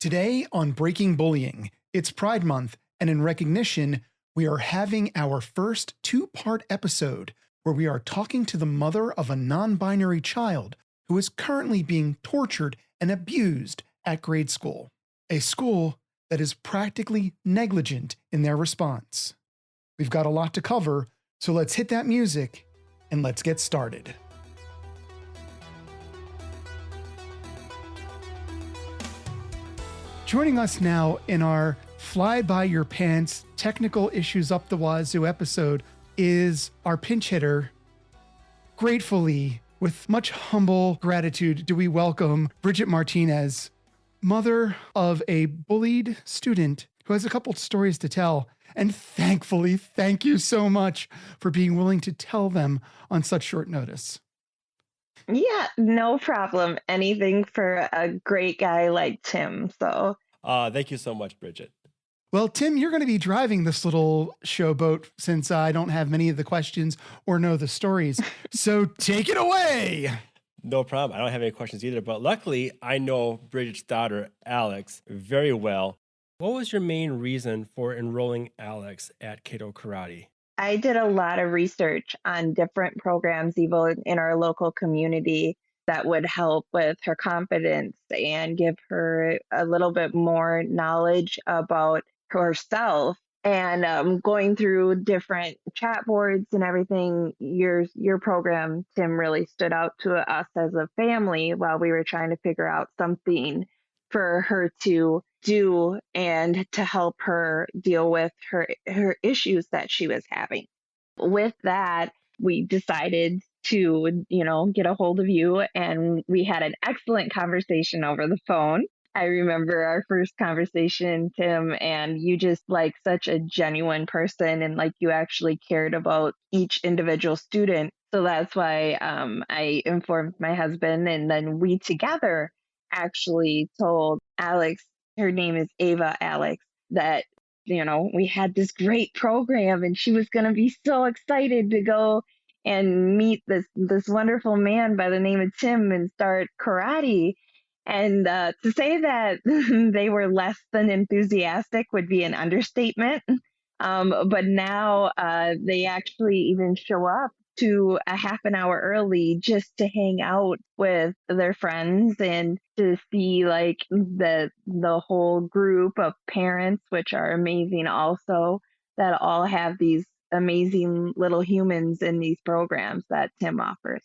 Today on Breaking Bullying, it's Pride Month, and in recognition, we are having our first two-part episode where we are talking to the mother of a non-binary child who is currently being tortured and abused at grade school, a school that is practically negligent in their response. We've got a lot to cover, so let's hit that music and let's get started. Joining us now in our Fly By Your Pants Technical Issues Up the Wazoo episode is our pinch hitter. Gratefully, with much humble gratitude, do we welcome Brigitte Martinez, mother of a bullied student who has a couple stories to tell. And thankfully, thank you so much for being willing to tell them on such short notice. Yeah, no problem. Anything for a great guy like Tim. So, Thank you so much, Brigitte. Well, Tim, you're going to be driving this little showboat since I don't have many of the questions or know the stories. So take it away. No problem. I don't have any questions either, but luckily I know Bridgette's daughter, Alex, very well. What was your main reason for enrolling Alex at Cato Karate? I did a lot of research on different programs, even in our local community, that would help with her confidence and give her a little bit more knowledge about herself. And going through different chat boards and everything, your program, Tim, really stood out to us as a family while we were trying to figure out something for her to do and to help her deal with her issues that she was having. With that, we decided to, get a hold of you, and we had an excellent conversation over the phone. I remember our first conversation, Tim, and you just like such a genuine person, and like you actually cared about each individual student. So that's why I informed my husband, and then we together actually told Alex, her name is Ava Alex, that we had this great program and she was going to be so excited to go and meet this wonderful man by the name of Tim and start karate. And to say that they were less than enthusiastic would be an understatement. But now they actually even show up to a half an hour early just to hang out with their friends and to see like the whole group of parents, which are amazing also, that all have these amazing little humans in these programs that Tim offers.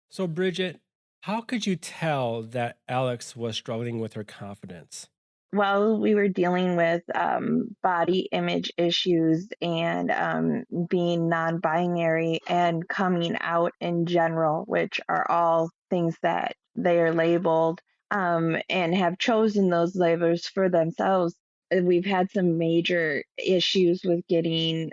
So, Brigitte, how could you tell that Alex was struggling with her confidence? Well, we were dealing with body image issues and being non-binary and coming out in general, which are all things that they are labeled and have chosen those labels for themselves. We've had some major issues with getting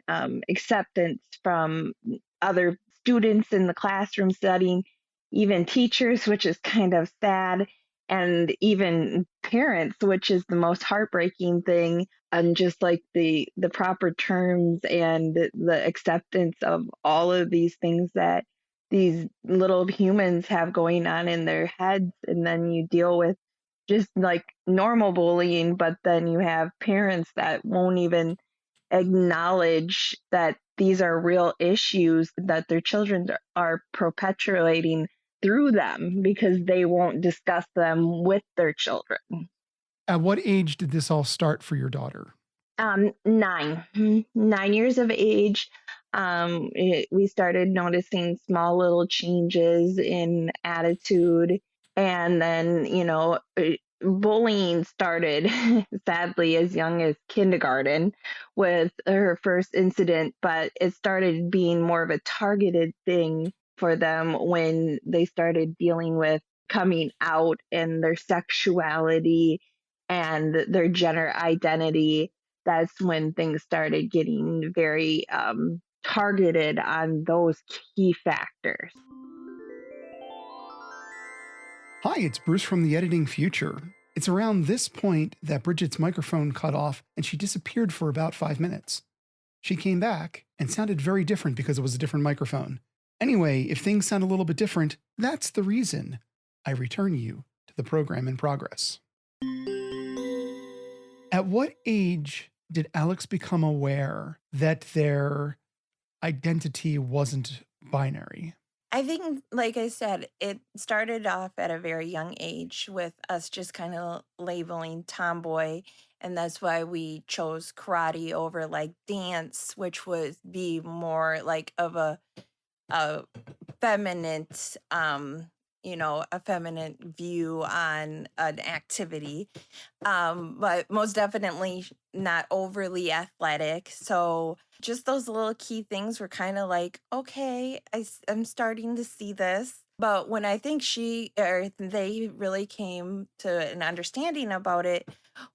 acceptance from other students in the classroom setting, even teachers, which is kind of sad, and even parents, which is the most heartbreaking thing, and just like the proper terms and the acceptance of all of these things that these little humans have going on in their heads. And then you deal with just like normal bullying, but then you have parents that won't even acknowledge that these are real issues that their children are perpetuating through them because they won't discuss them with their children. At what age did this all start for your daughter? 9 years of age. We started noticing small little changes in attitude, and then bullying started sadly as young as kindergarten with her first incident, but it started being more of a targeted thing for them when they started dealing with coming out and their sexuality and their gender identity. That's when things started getting very targeted on those key factors. Hi, it's Bruce from the Editing Future. It's around this point that Bridgette's microphone cut off and she disappeared for about 5 minutes. She came back and sounded very different because it was a different microphone. Anyway, if things sound a little bit different, that's the reason. I return you to the program in progress. At what age did Alex become aware that their identity wasn't binary? I think, like I said, it started off at a very young age with us just kind of labeling tomboy. And that's why we chose karate over like dance, which would be more like of a feminine, a feminine view on an activity, but most definitely not overly athletic. So just those little key things were kind of like, okay, I'm starting to see this. But when I think she or they really came to an understanding about it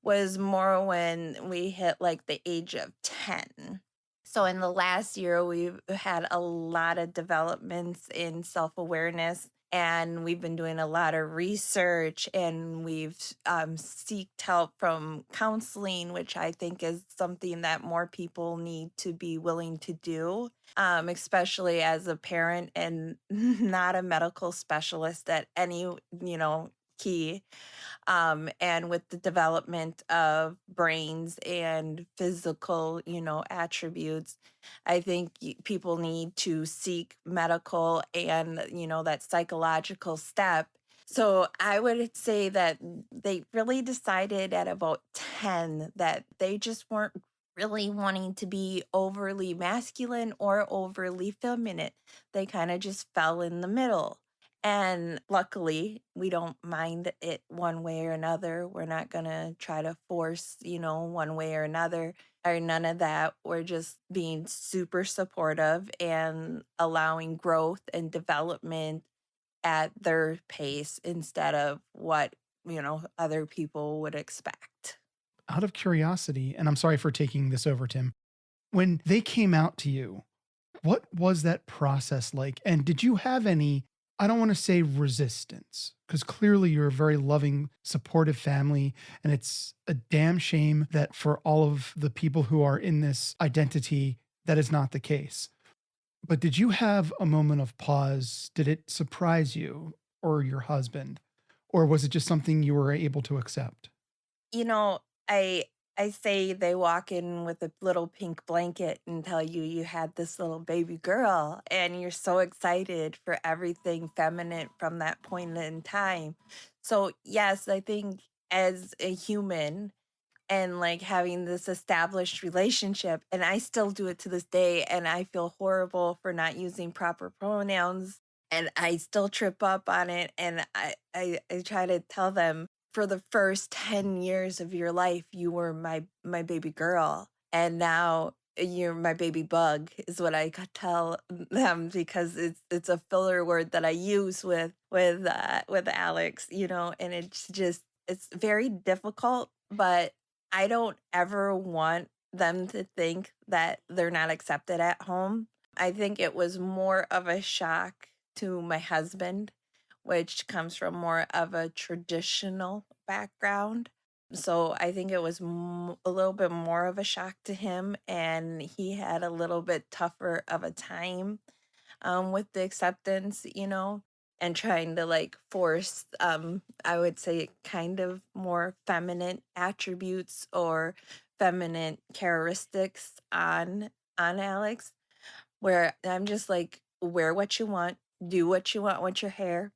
was more when we hit like the age of 10. So in the last year, we've had a lot of developments in self-awareness, and we've been doing a lot of research, and we've seeked help from counseling, which I think is something that more people need to be willing to do, especially as a parent and not a medical specialist at any, key, and with the development of brains and physical, attributes, I think people need to seek medical and, that psychological step. So I would say that they really decided at about 10 that they just weren't really wanting to be overly masculine or overly feminine. They kind of just fell in the middle. And luckily, we don't mind it one way or another. We're not going to try to force, one way or another, or none of that. We're just being super supportive and allowing growth and development at their pace instead of what, other people would expect. Out of curiosity, and I'm sorry for taking this over, Tim, when they came out to you, what was that process like? And did you have any, I don't want to say resistance, because clearly you're a very loving, supportive family. And it's a damn shame that for all of the people who are in this identity, that is not the case. But did you have a moment of pause? Did it surprise you or your husband? Or was it just something you were able to accept? You know, I I say they walk in with a little pink blanket and tell you you had this little baby girl and you're so excited for everything feminine from that point in time. So, yes, I think as a human and like having this established relationship, and I still do it to this day, and I feel horrible for not using proper pronouns, and I still trip up on it, and I try to tell them for the first 10 years of your life you were my baby girl, and now you're my baby bug is what I tell them, because it's a filler word that I use with Alex, and it's just it's very difficult, but I don't ever want them to think that they're not accepted at home. I think it was more of a shock to my husband, which comes from more of a traditional background. So I think it was a little bit more of a shock to him, and he had a little bit tougher of a time with the acceptance, and trying to like force, I would say, kind of more feminine attributes or feminine characteristics on Alex, where I'm just like, wear what you want, do what you want with your hair,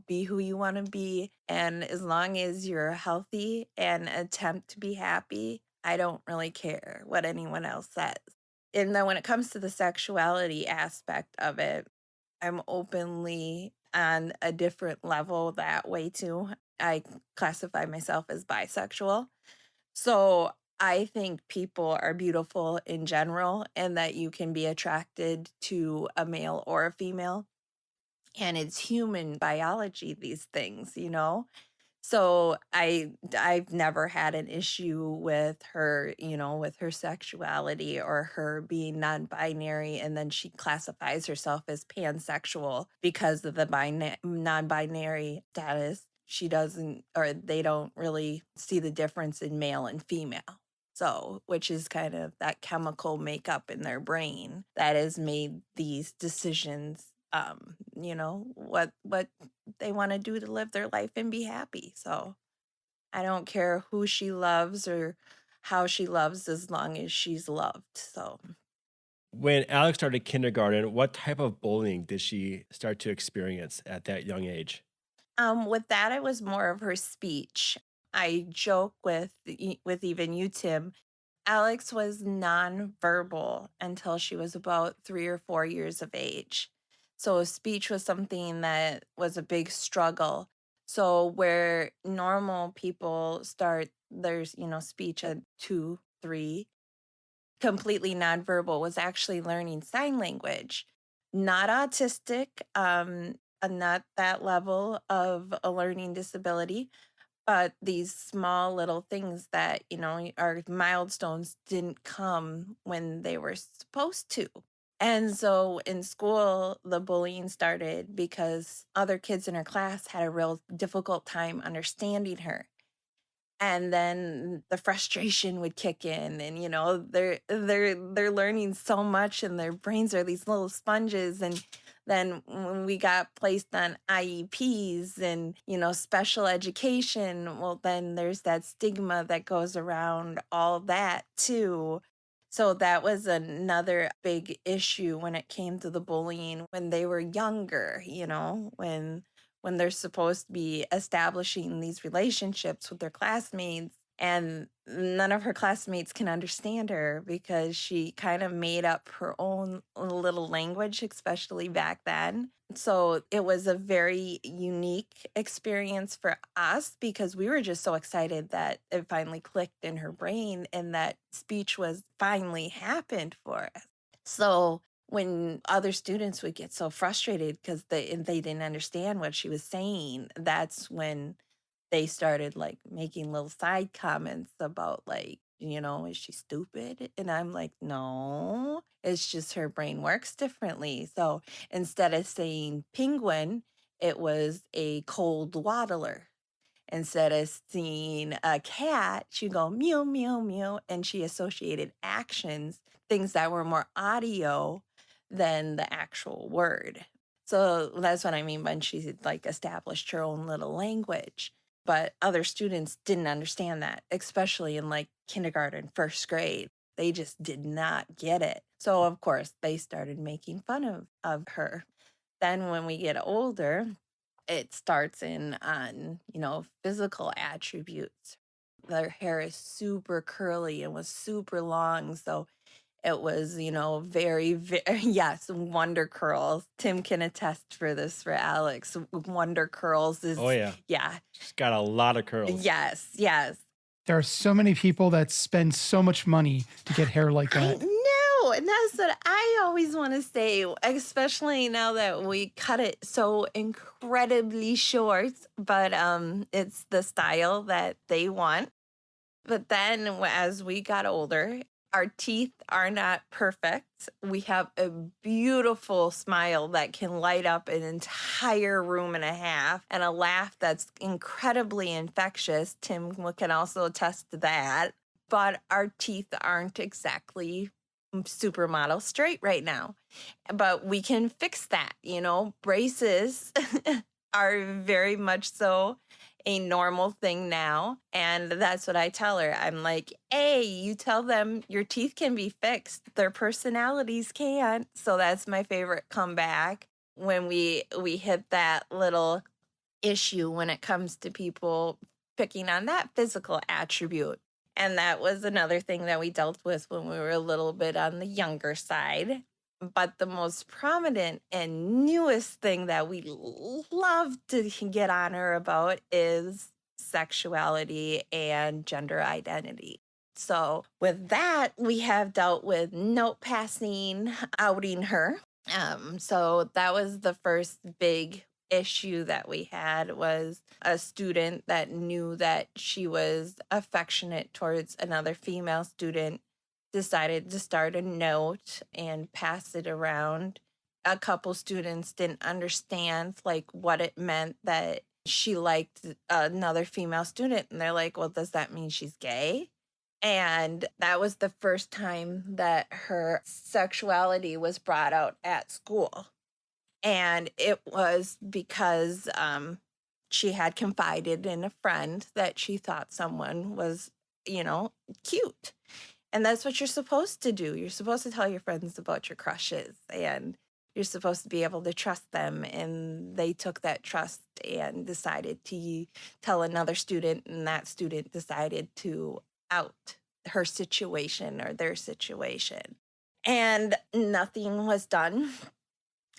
be who you want to be. And as long as you're healthy and attempt to be happy, I don't really care what anyone else says. And then when it comes to the sexuality aspect of it, I'm openly on a different level that way too. I classify myself as bisexual. So I think people are beautiful in general and that you can be attracted to a male or a female. And it's human biology, these things. So I've never had an issue with her, with her sexuality or her being non-binary, and then she classifies herself as pansexual because of the non-binary status. She doesn't, or they don't really see the difference in male and female. So, which is kind of that chemical makeup in their brain that has made these decisions, what they want to do to live their life and be happy. So I don't care who she loves or how she loves as long as she's loved. So, When Alex started kindergarten, what type of bullying did she start to experience at that young age? with that, it was more of her speech. I joke with even you, Tim. Alex was nonverbal until she was about 3 or 4 years of age. So speech was something that was a big struggle. So where normal people start there's, speech at 2, 3, completely nonverbal was actually learning sign language. Not autistic, not that level of a learning disability, but these small little things that, our milestones didn't come when they were supposed to. And so in school, the bullying started because other kids in her class had a real difficult time understanding her. And then the frustration would kick in, and they're learning so much, and their brains are these little sponges. And then when we got placed on IEPs and special education, well, then there's that stigma that goes around all that too. So that was another big issue when it came to the bullying when they were younger, when they're supposed to be establishing these relationships with their classmates, and none of her classmates can understand her because she kind of made up her own little language, especially back then. So it was a very unique experience for us because we were just so excited that it finally clicked in her brain and that speech was finally happened for us. So when other students would get so frustrated because they didn't understand what she was saying, that's when they started like making little side comments about like, is she stupid? And I'm like, no, it's just her brain works differently. So instead of saying penguin, it was a cold waddler. Instead of seeing a cat, she'd go meow, meow, meow, and she associated actions, things that were more audio than the actual word. So that's what I mean when she like established her own little language. But other students didn't understand that, especially in like kindergarten, first grade. They just did not get it. So of course they started making fun of her. Then when we get older, it starts in on, physical attributes. Their hair is super curly and was super long. So it was, very, very, yes, wonder curls. Tim can attest for this for Alex. Wonder curls Oh, is, yeah. yeah, She's got a lot of curls. yes, yes. There are so many people that spend so much money to get hair like I that. know, and that's what I always want to say, especially now that we cut it so incredibly short, but it's the style that they want. But then as we got older, our teeth are not perfect. We have a beautiful smile that can light up an entire room and a half, and a laugh that's incredibly infectious. Tim can also attest to that. But our teeth aren't exactly supermodel straight right now. But we can fix that, Braces are very much so a normal thing now. And that's what I tell her. I'm like, hey, you tell them your teeth can be fixed. Their personalities can't. So that's my favorite comeback when we hit that little issue when it comes to people picking on that physical attribute. And that was another thing that we dealt with when we were a little bit on the younger side. But the most prominent and newest thing that we love to get on her about is sexuality and gender identity. So with that, we have dealt with note passing, outing her. So that was the first big issue that we had, was a student that knew that she was affectionate towards another female student decided to start a note and pass it around. A couple students didn't understand like what it meant that she liked another female student, and they're like, well, does that mean she's gay? And that was the first time that her sexuality was brought out at school. And it was because she had confided in a friend that she thought someone was, cute. And that's what you're supposed to do. You're supposed to tell your friends about your crushes, and you're supposed to be able to trust them. And they took that trust and decided to tell another student, and that student decided to out her situation or their situation. And nothing was done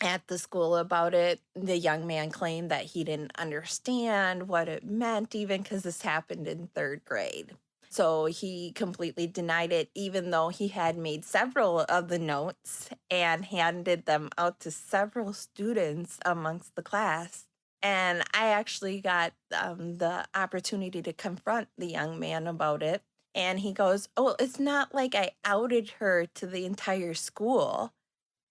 at the school about it. The young man claimed that he didn't understand what it meant, even because this happened in third grade. So he completely denied it, even though he had made several of the notes and handed them out to several students amongst the class. And I actually got the opportunity to confront the young man about it. And he goes, "Oh, it's not like I outed her to the entire school."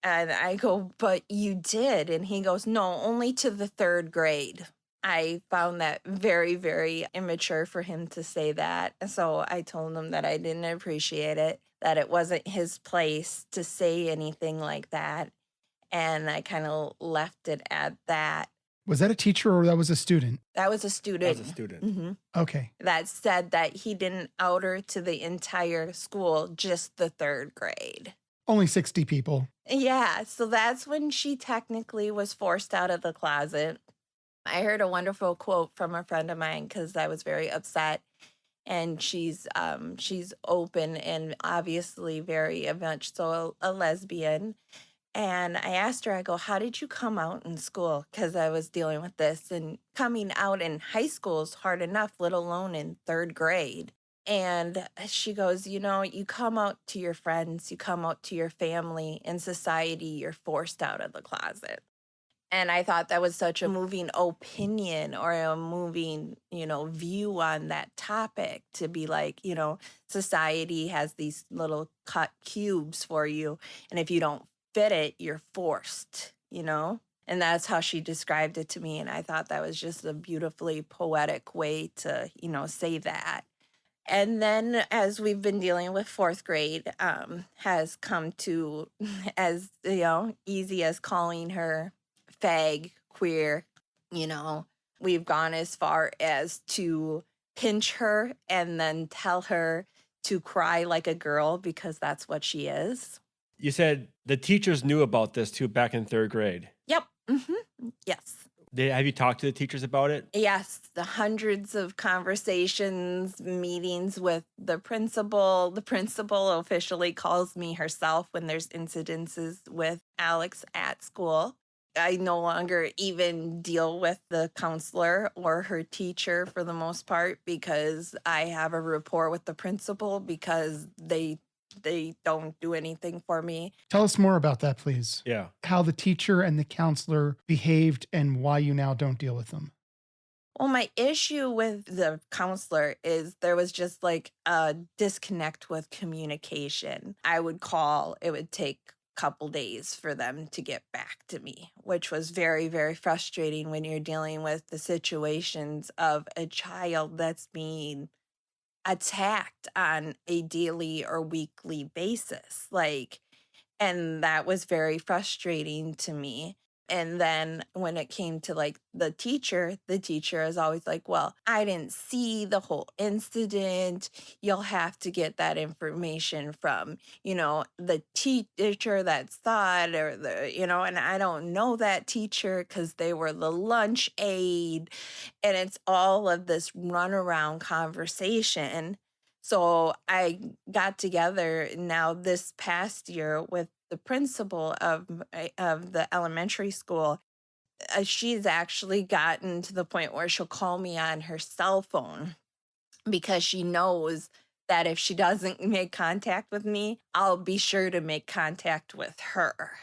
And I go, "But you did." And he goes, "No, only to the third grade." I found that very, very immature for him to say that. So I told him that I didn't appreciate it, that it wasn't his place to say anything like that. And I kind of left it at that. Was that a teacher or that was a student? That was a student. That was a student. Mm-hmm. Okay. That said that he didn't out her to the entire school, just the third grade. Only 60 people. Yeah, so that's when she technically was forced out of the closet. I heard a wonderful quote from a friend of mine because I was very upset. And she's open and obviously very much so a lesbian. And I asked her, I go, "How did you come out in school?" Because I was dealing with this. And coming out in high school is hard enough, let alone in third grade. And she goes, "You come out to your friends, you come out to your family. In society, you're forced out of the closet." And I thought that was such a moving opinion or a moving, view on that topic, to be like, society has these little cut cubes for you. And if you don't fit it, you're forced, And that's how she described it to me. And I thought that was just a beautifully poetic way to, say that. And then as we've been dealing with fourth grade, has come to as, easy as calling her fag, queer, we've gone as far as to pinch her and then tell her to cry like a girl because that's what she is. You said the teachers knew about this too back in third grade. Yep. Mm-hmm. Yes. Have you talked to the teachers about it? Yes, the hundreds of conversations, meetings with the principal. The principal officially calls me herself when there's incidences with Alex at school. I no longer even deal with the counselor or her teacher for the most part because I have a rapport with the principal because they don't do anything for me. Tell us more about that, please. Yeah. How the teacher and the counselor behaved and why you now don't deal with them. Well, my issue with the counselor is there was just like a disconnect with communication. I would call, it would take couple days for them to get back to me, which was very, very frustrating when you're dealing with the situations of a child that's being attacked on a daily or weekly basis. And that was very frustrating to me. And then when it came to the teacher is always like, "Well, I didn't see the whole incident. You'll have to get that information from, the teacher that saw it or and I don't know that teacher because they were the lunch aide." And it's all of this runaround conversation. So I got together now this past year with the principal of the elementary school. She's actually gotten to the point where she'll call me on her cell phone because she knows that if she doesn't make contact with me, I'll be sure to make contact with her.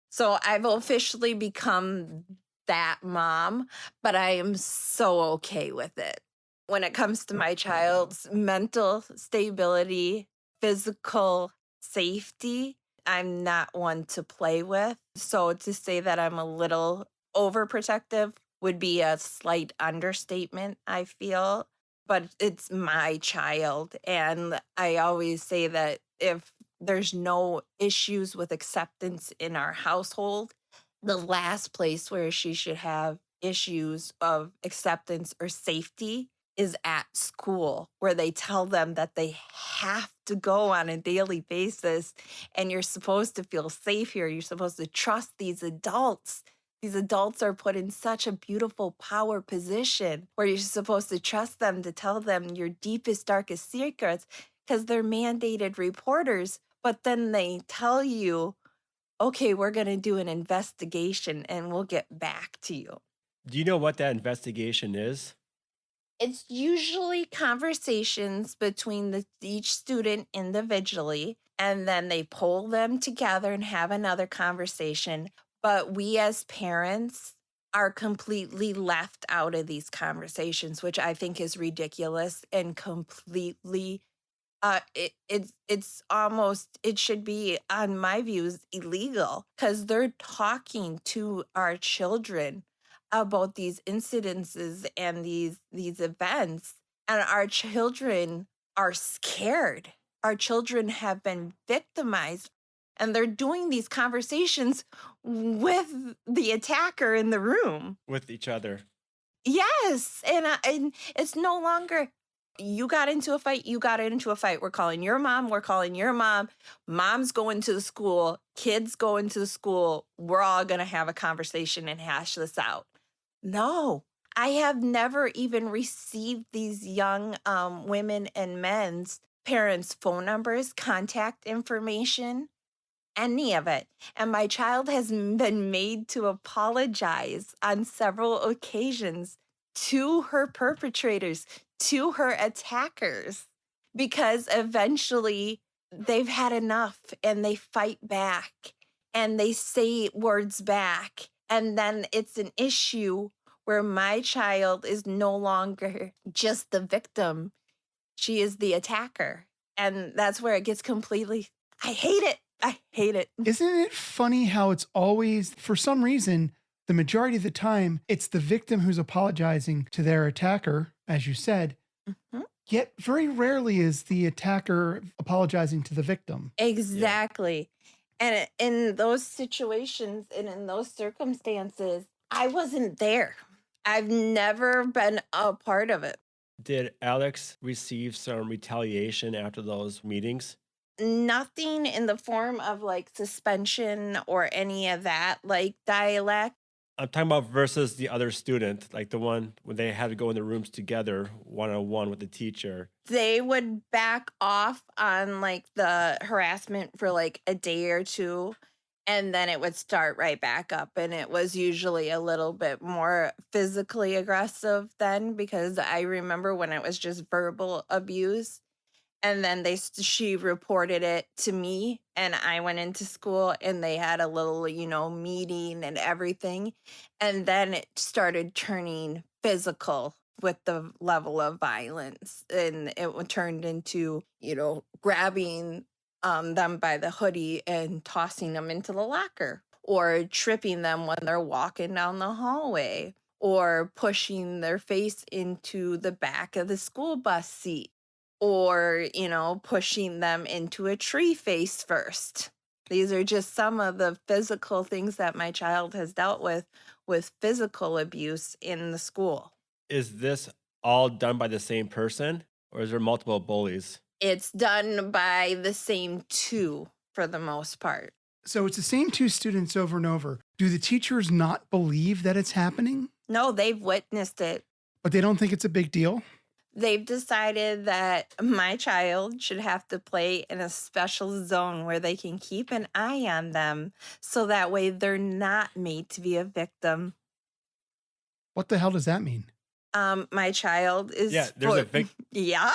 So I've officially become that mom, but I am so okay with it. When it comes to my child's mental stability, physical safety, I'm not one to play with. So to say that I'm a little overprotective would be a slight understatement, I feel. But it's my child. And I always say that if there's no issues with acceptance in our household, the last place where she should have issues of acceptance or safety is at school, where they tell them that they have to go on a daily basis and you're supposed to feel safe here. You're supposed to trust these adults. These adults are put in such a beautiful power position where you're supposed to trust them to tell them your deepest, darkest secrets because they're mandated reporters. But then they tell you, okay, we're going to do an investigation and we'll get back to you. Do you know what that investigation is? It's usually conversations between each student individually, and then they pull them together and have another conversation. But we as parents are completely left out of these conversations, which I think is ridiculous and completely it's almost, it should be, on my views, illegal because they're talking to our children about these incidences and these events, and our children are scared. Our children have been victimized, and they're doing these conversations with the attacker in the room. With each other. Yes, and it's no longer you got into a fight, you got into a fight. We're calling your mom, we're calling your mom. Mom's going to the school, kids going to the school. We're all going to have a conversation and hash this out. No, I have never even received these young women and men's parents' phone numbers, contact information, any of it. And my child has been made to apologize on several occasions to her perpetrators, to her attackers, because eventually they've had enough and they fight back and they say words back. And then it's an issue where my child is no longer just the victim. She is the attacker. And that's where it gets completely, I hate it. I hate it. Isn't it funny how it's always, for some reason, the majority of the time, it's the victim who's apologizing to their attacker, as you said, yet very rarely is the attacker apologizing to the victim. Exactly. And in those situations and in those circumstances, I wasn't there. I've never been a part of it. Did Alex receive some retaliation after those meetings? Nothing in the form of like suspension or any of that, like dialect. I'm talking about versus the other student, like the one when they had to go in the rooms together one-on-one with the teacher. They would back off on like the harassment for like a day or two, and then it would start right back up. And it was usually a little bit more physically aggressive then, because I remember when it was just verbal abuse. And then she reported it to me, and I went into school and they had a little, meeting and everything. And then it started turning physical with the level of violence. And it turned into, grabbing them by the hoodie and tossing them into the locker, or tripping them when they're walking down the hallway, or pushing their face into the back of the school bus seat, or, pushing them into a tree face first. These are just some of the physical things that my child has dealt with physical abuse in the school. Is this all done by the same person, or is there multiple bullies? It's done by the same two for the most part. So it's the same two students over and over. Do the teachers not believe that it's happening? No, they've witnessed it. But they don't think it's a big deal? They've decided that my child should have to play in a special zone where they can keep an eye on them, so that way they're not made to be a victim. What the hell does that mean? My child is there's a victim. Yeah.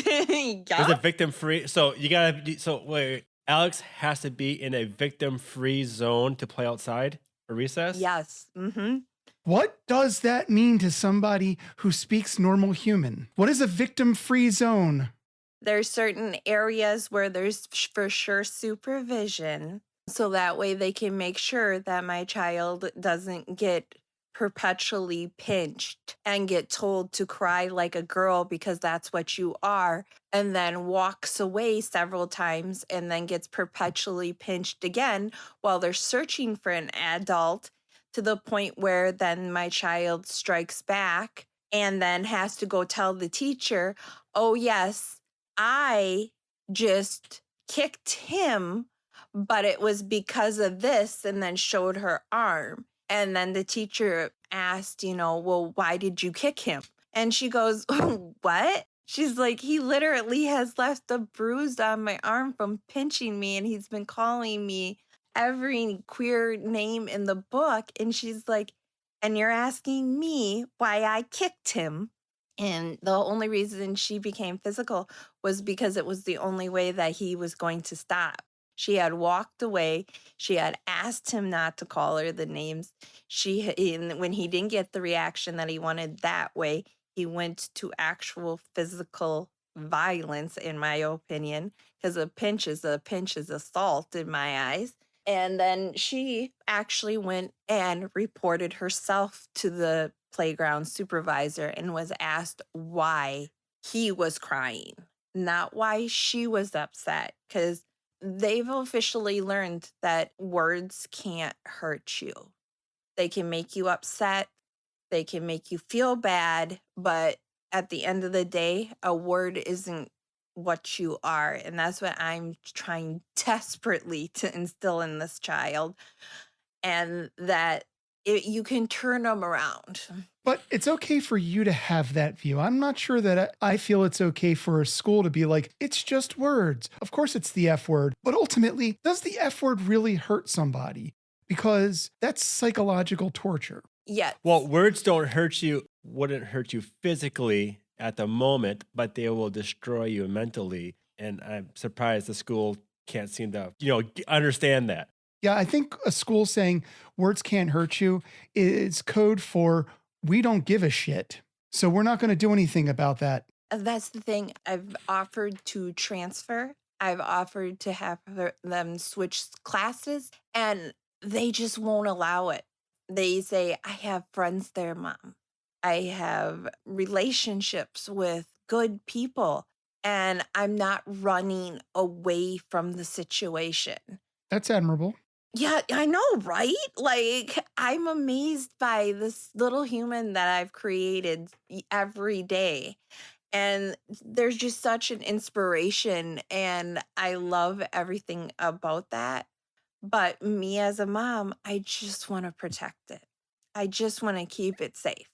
There's a victim free. So you gotta. So wait, Alex has to be in a victim free zone to play outside or recess. Yes. Mm-hmm. What does that mean to somebody who speaks normal human? What is a victim-free zone? There's certain areas where there's for sure supervision, so that way they can make sure that my child doesn't get perpetually pinched and get told to cry like a girl because that's what you are, and then walks away several times and then gets perpetually pinched again while they're searching for an adult to the point where then my child strikes back and then has to go tell the teacher, oh, yes, I just kicked him, but it was because of this, and then showed her arm. And then the teacher asked, well, why did you kick him? And she goes, what? She's like, he literally has left a bruise on my arm from pinching me, and he's been calling me every queer name in the book. And she's like, and you're asking me why I kicked him. And the only reason she became physical was because it was the only way that he was going to stop. She had walked away. She had asked him not to call her the names. When he didn't get the reaction that he wanted that way, he went to actual physical violence, in my opinion, because a pinch is assault in my eyes. And then she actually went and reported herself to the playground supervisor and was asked why he was crying, not why she was upset, because they've officially learned that words can't hurt you. They can make you upset. They can make you feel bad, but at the end of the day, a word isn't what you are. And that's what I'm trying desperately to instill in this child. And that you can turn them around. But it's okay for you to have that view. I'm not sure that I feel it's okay for a school to be like, it's just words. Of course it's the F word, but ultimately, does the F word really hurt somebody? Because that's psychological torture. Yes. Well, words wouldn't hurt you physically at the moment, but they will destroy you mentally. And I'm surprised the school can't seem to, understand that. Yeah, I think a school saying words can't hurt you is code for we don't give a shit. So we're not going to do anything about that. That's the thing. I've offered to transfer. I've offered to have them switch classes, and they just won't allow it. They say, I have friends there, Mom. I have relationships with good people, and I'm not running away from the situation. That's admirable. Yeah, I know, right? Like, I'm amazed by this little human that I've created every day. And there's just such an inspiration, and I love everything about that. But me as a mom, I just want to protect it. I just want to keep it safe.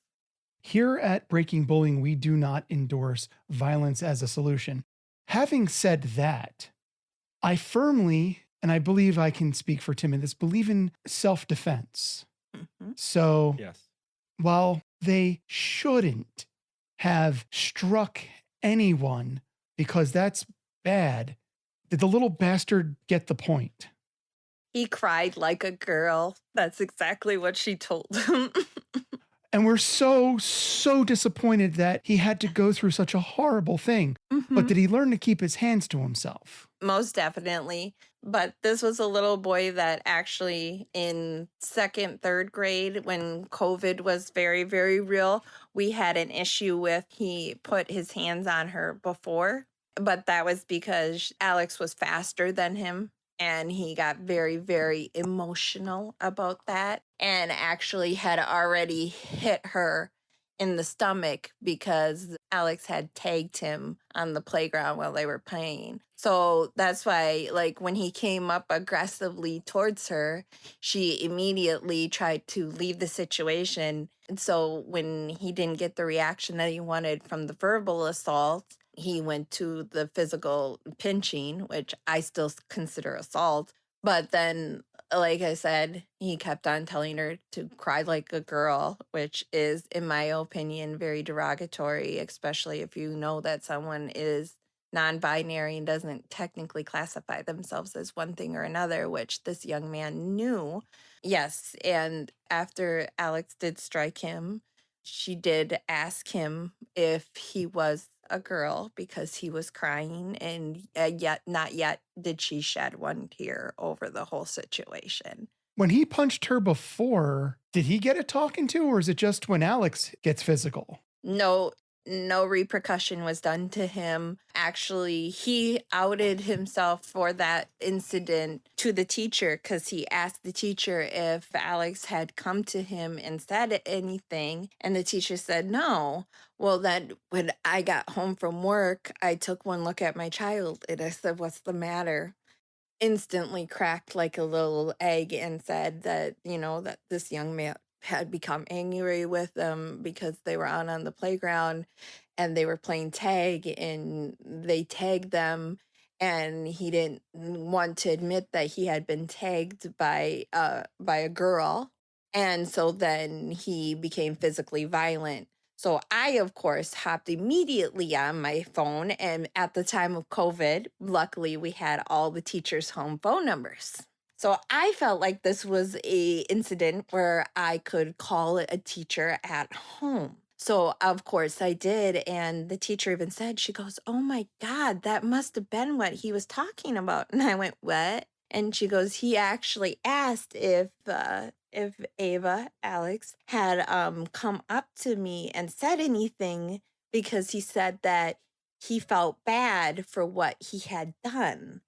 Here at Breaking Bullying, we do not endorse violence as a solution. Having said that, I firmly, and I believe I can speak for Tim in this, believe in self-defense. Mhm. So Yes. while they shouldn't have struck anyone because that's bad, did the little bastard get the point? He cried like a girl. That's exactly what she told him. And we're so disappointed that he had to go through such a horrible thing. But did he learn to keep his hands to himself? Most definitely. But this was a little boy that actually in second, third grade, when COVID was very, very real, we had an issue with. He put his hands on her before, but that was because Alex was faster than him. And he got very, very emotional about that, and actually had already hit her in the stomach because Alex had tagged him on the playground while they were playing. So that's why, like, when he came up aggressively towards her, she immediately tried to leave the situation. And so when he didn't get the reaction that he wanted from the verbal assault, he went to the physical pinching, which I still consider assault. But then, like I said, he kept on telling her to cry like a girl, which is, in my opinion, very derogatory, especially if you know that someone is non-binary and doesn't technically classify themselves as one thing or another, which this young man knew. Yes, and after Alex did strike him, she did ask him if he was a girl because he was crying, and yet not yet did she shed one tear over the whole situation. When he punched her before, did he get a talking to, or is it just when Alex gets physical? No, No repercussion was done to him. Actually, he outed himself for that incident to the teacher because he asked the teacher if Alex had come to him and said anything. And the teacher said no. Well, then when I got home from work, I took one look at my child and I said, "What's the matter?" Instantly cracked like a little egg and said that, that this young man had become angry with them because they were out on the playground and they were playing tag and they tagged them, and he didn't want to admit that he had been tagged by a girl, and so then he became physically violent. So I, of course, hopped immediately on my phone. And at the time of COVID, luckily we had all the teachers' home phone numbers. So I felt like this was a incident where I could call a teacher at home. So of course I did. And the teacher even said, she goes, "Oh my God, that must have been what he was talking about." And I went, "What?" And she goes, "He actually asked if Ava, Alex, had come up to me and said anything because he said that he felt bad for what he had done."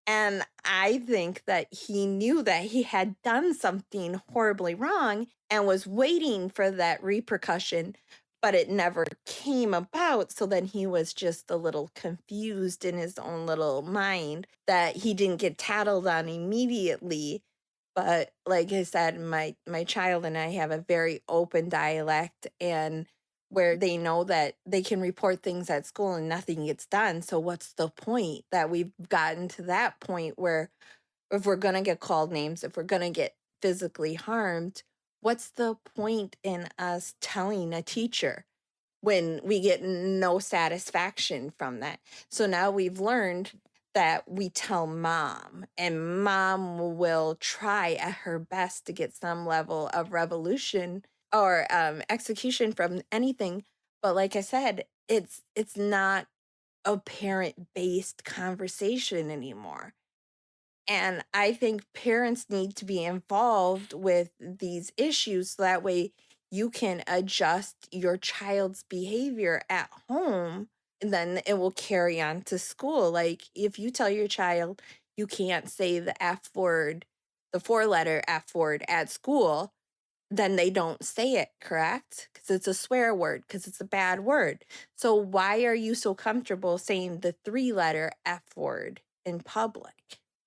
And I think that he knew that he had done something horribly wrong and was waiting for that repercussion, but it never came about. So then he was just a little confused in his own little mind that he didn't get tattled on immediately. But like I said, my child and I have a very open dialect, and where they know that they can report things at school and nothing gets done. So what's the point that we've gotten to that point where if we're going to get called names, if we're going to get physically harmed, what's the point in us telling a teacher when we get no satisfaction from that? So now we've learned that we tell mom, and mom will try at her best to get some level of revolution or execution from anything. But like I said, it's not a parent-based conversation anymore. And I think parents need to be involved with these issues so that way you can adjust your child's behavior at home, and then it will carry on to school. Like if you tell your child you can't say the F word, the four-letter F word at school, then they don't say it, correct? Because it's a swear word, because it's a bad word. So why are you so comfortable saying the three-letter F word in public?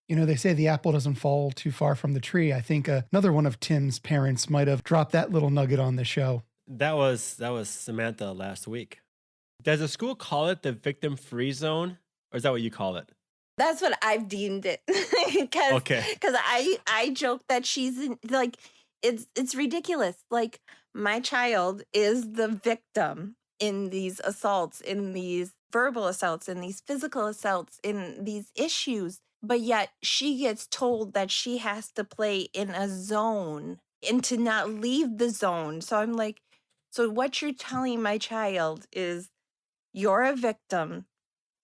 You know, they say the apple doesn't fall too far from the tree. I think another one of Tim's parents might have dropped that little nugget on the show. That was Samantha last week. Does the school call it the victim-free zone, or is that what you call it? That's what I've deemed it. Okay. Because I joke that like, it's ridiculous. Like, my child is the victim in these assaults, in these verbal assaults, in these physical assaults, in these issues. But yet she gets told that she has to play in a zone and to not leave the zone. So I'm like, so what you're telling my child is you're a victim,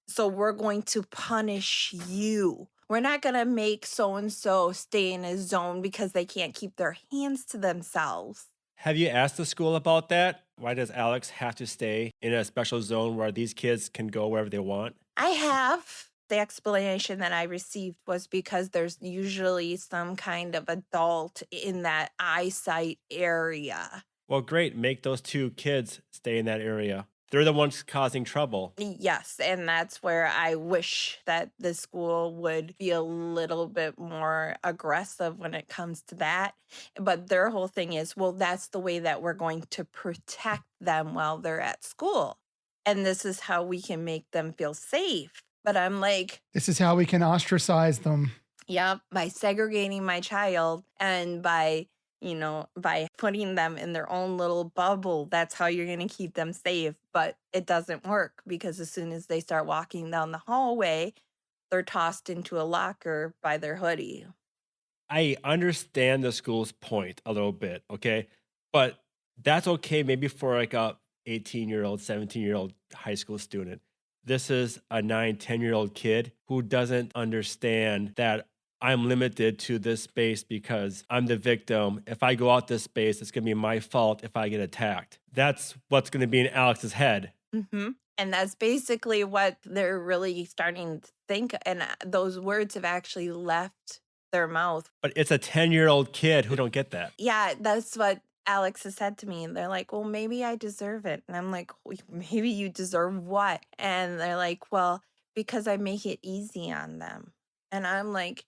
so we're going to punish you. We're not going to make so-and-so stay in a zone because they can't keep their hands to themselves. Have you asked the school about that? Why does Alex have to stay in a special zone where these kids can go wherever they want? I have. The explanation that I received was because there's usually some kind of adult in that eyesight area. Well, great. Make those two kids stay in that area. They're the ones causing trouble. Yes, and that's where I wish that the school would be a little bit more aggressive when it comes to that. But their whole thing is, well, that's the way that we're going to protect them while they're at school. And this is how we can make them feel safe. But I'm like, this is how we can ostracize them. Yeah, by segregating my child and by putting them in their own little bubble, that's how you're going to keep them safe. But it doesn't work, because as soon as they start walking down the hallway, they're tossed into a locker by their hoodie. I understand the school's point a little bit, okay? But that's okay maybe for like a 18-year-old, 17-year-old high school student. This is a 9, 10-year-old kid who doesn't understand that I'm limited to this space because I'm the victim. If I go out this space, it's going to be my fault if I get attacked. That's what's going to be in Alex's head. Mm-hmm. And that's basically what they're really starting to think. And those words have actually left their mouth. But it's a 10-year-old kid who don't get that. Yeah, that's what Alex has said to me. And they're like, well, maybe I deserve it. And I'm like, maybe you deserve what? And they're like, well, because I make it easy on them. And I'm like,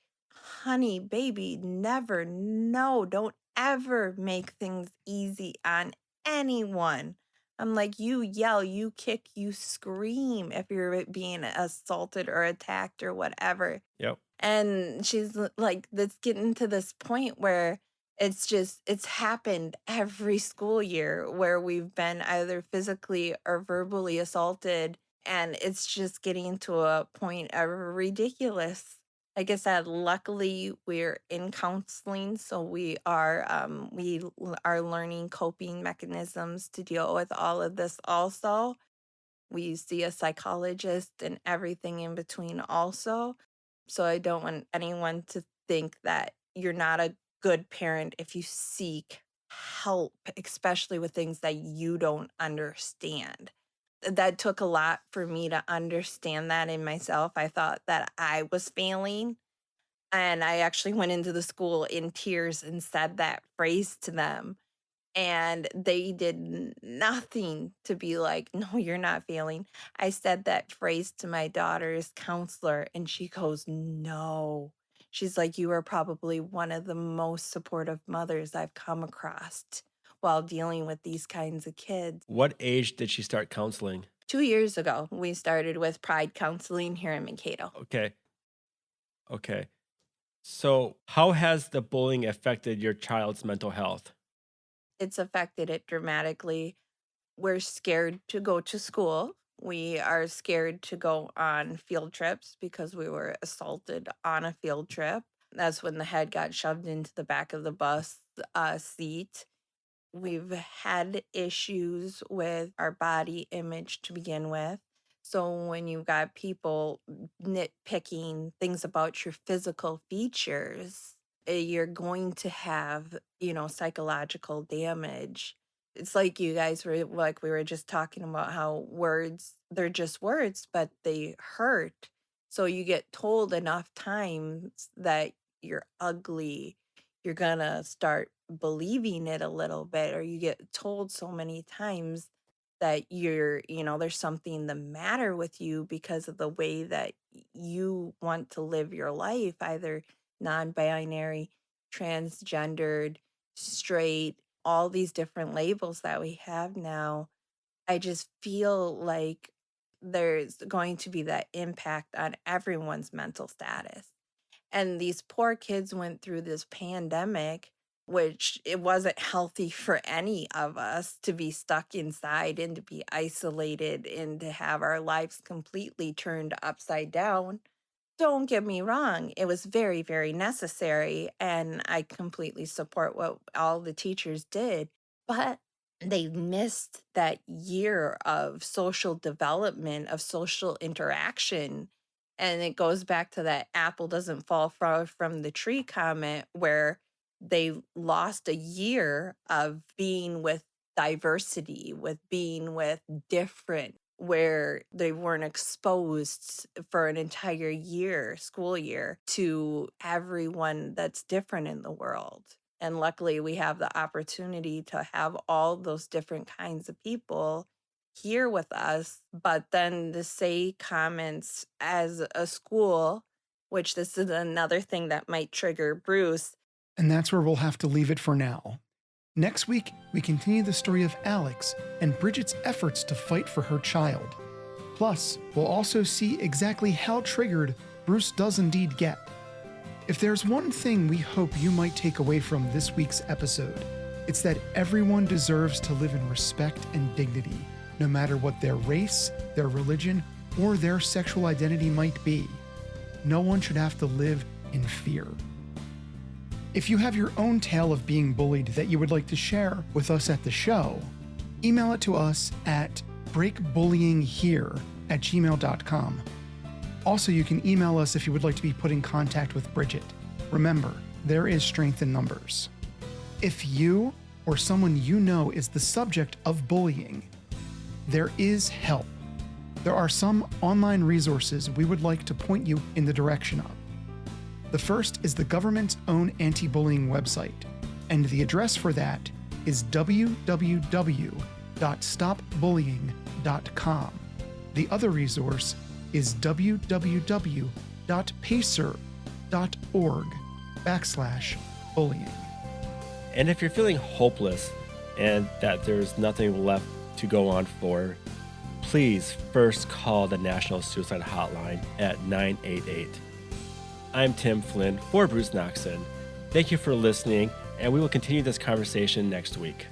honey, baby, never, no, don't ever make things easy on anyone. I'm like, you yell, you kick, you scream if you're being assaulted or attacked or whatever. Yep. And she's like, that's getting to this point where it's happened every school year where we've been either physically or verbally assaulted. And it's just getting to a point of ridiculous. Like I said, luckily we're in counseling, so we are learning coping mechanisms to deal with all of this also. We see a psychologist and everything in between also. So I don't want anyone to think that you're not a good parent if you seek help, especially with things that you don't understand. That took a lot for me to understand that in myself. I thought that I was failing. And I actually went into the school in tears and said that phrase to them. And they did nothing to be like, no, you're not failing. I said that phrase to my daughter's counselor, and she goes, no. She's like, you are probably one of the most supportive mothers I've come across while dealing with these kinds of kids. What age did she start counseling? 2 years ago, we started with Pride Counseling here in Mankato. Okay. So how has the bullying affected your child's mental health? It's affected it dramatically. We're scared to go to school. We are scared to go on field trips because we were assaulted on a field trip. That's when the head got shoved into the back of the bus seat. We've had issues with our body image to begin with. So when you've got people nitpicking things about your physical features, you're going to have, psychological damage. It's like you guys were like, we were just talking about how words, they're just words, but they hurt. So you get told enough times that you're ugly, you're gonna start believing it a little bit, or you get told so many times that there's something the matter with you because of the way that you want to live your life, either non-binary, transgendered, straight, all these different labels that we have now. I just feel like there's going to be that impact on everyone's mental status. And these poor kids went through this pandemic, which it wasn't healthy for any of us to be stuck inside and to be isolated and to have our lives completely turned upside down. Don't get me wrong, it was very, very necessary, and I completely support what all the teachers did, but they missed that year of social development, of social interaction. And it goes back to that apple doesn't fall far from the tree comment, where they lost a year of being with diversity, with being with different, where they weren't exposed for an entire year, school year, to everyone that's different in the world. And luckily, we have the opportunity to have all those different kinds of people here with us. But then to say comments as a school, which this is another thing that might trigger Bruce. And that's where we'll have to leave it for now. Next week, we continue the story of Alex and Bridgette's efforts to fight for her child. Plus, we'll also see exactly how triggered Bruce does indeed get. If there's one thing we hope you might take away from this week's episode, it's that everyone deserves to live in respect and dignity, no matter what their race, their religion, or their sexual identity might be. No one should have to live in fear. If you have your own tale of being bullied that you would like to share with us at the show, email it to us at breakbullyinghere@gmail.com. Also, you can email us if you would like to be put in contact with Brigitte. Remember, there is strength in numbers. If you or someone you know is the subject of bullying, there is help. There are some online resources we would like to point you in the direction of. The first is the government's own anti-bullying website, and the address for that is www.stopbullying.com. The other resource is www.pacer.org/bullying. And if you're feeling hopeless and that there's nothing left to go on for, please first call the National Suicide Hotline at 988. I'm Tim Flynn for Bruce Noxon. Thank you for listening, and we will continue this conversation next week.